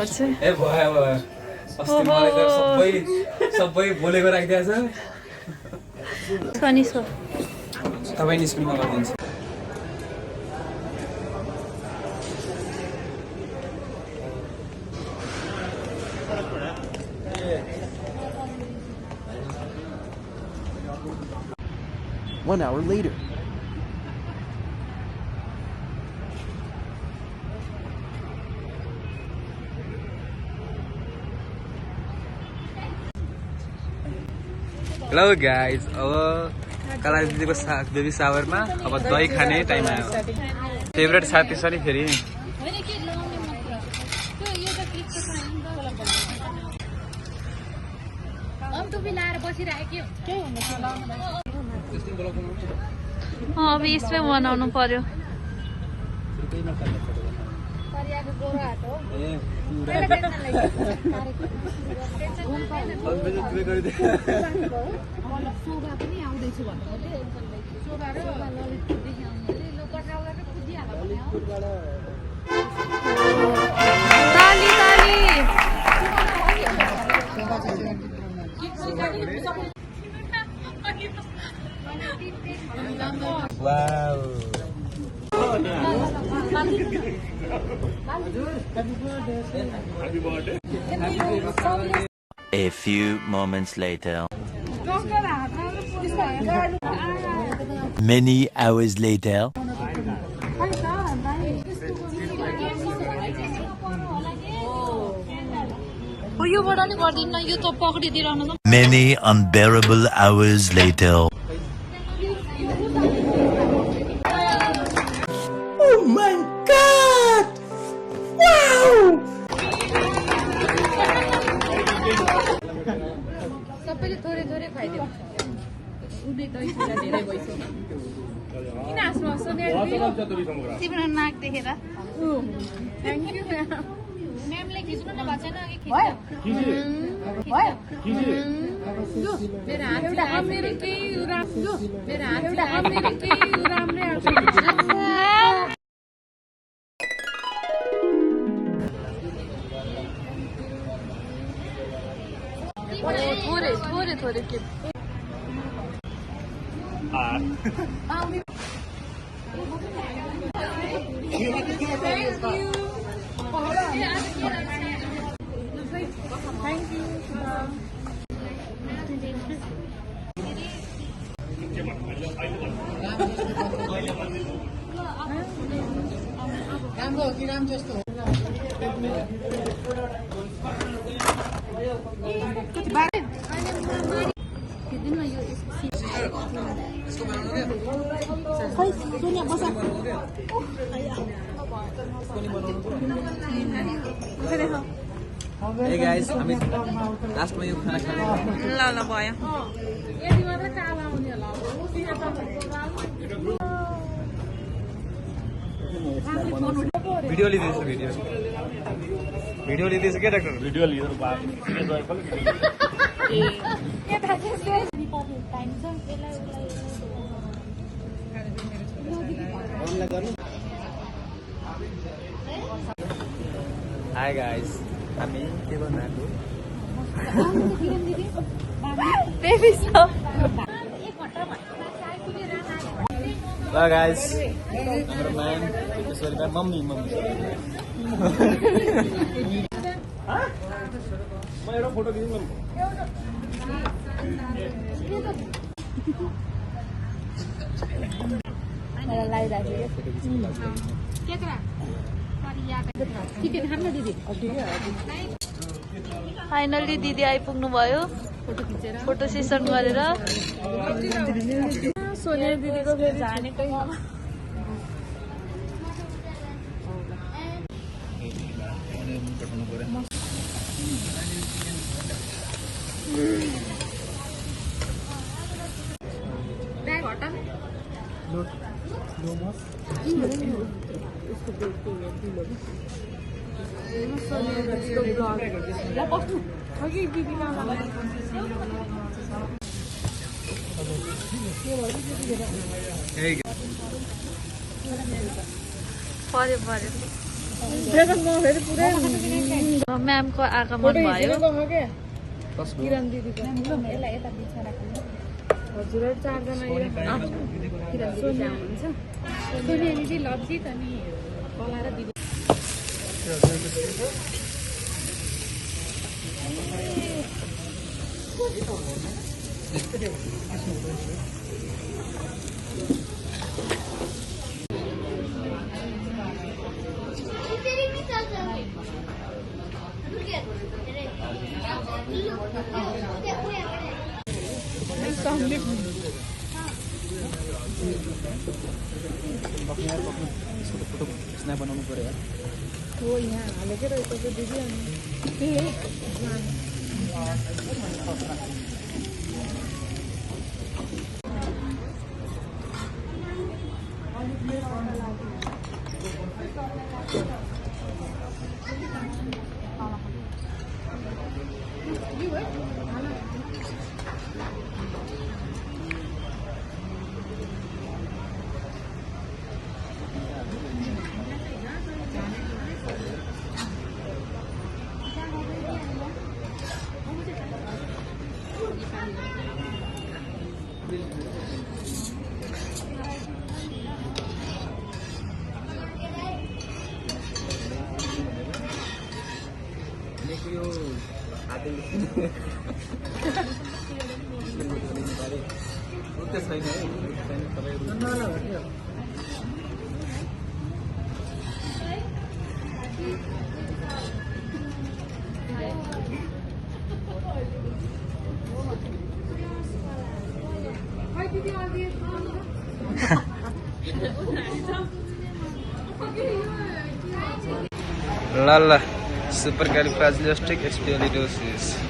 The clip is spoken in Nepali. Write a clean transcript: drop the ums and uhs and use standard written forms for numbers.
चाहिँ ए भयो भयो अस्ति मलाई त सबै बोलेको राखिदिएछ कनिसो तपाईँ निस्किनु गरिदिन्छ One hour later. Hello guys अब कला दिदीको बेबी सावरमा अब दही खाने टाइम आयो फेभरेट साथी छ नि फेरि अब यसमै बनाउनु पर्यो ताली ताली wow A few moments later. Many hours later. Many unbearable hours later. Oh my God! Wow! तिम्रो नाक देखेर थोड़े थोड़े के Hey guys, हामी लास्टमा यो खाना खाने ल ल भयो भिडियो लिँदैछु भिडियो लिँदैछु के डाक्टर भिडियो लिएर हाई गाइस हामी के बनाएको बेबी छ ल गाइस हाम्रो म्याम त्यसरी मम्मी म एउटा फोटो खिच्नु फाइनली दिदी आइपुग्नु भयो फोटो सेसन गरेर सोनिया दिदीको फेरि जानेकै पर्यो म्यामको आगमन भयो। स्न्याप बनाउनु पर्यो यार। ल ल सुपरक्यालिफ्राजिलिस्टिक एक्सपिएलिडोसिस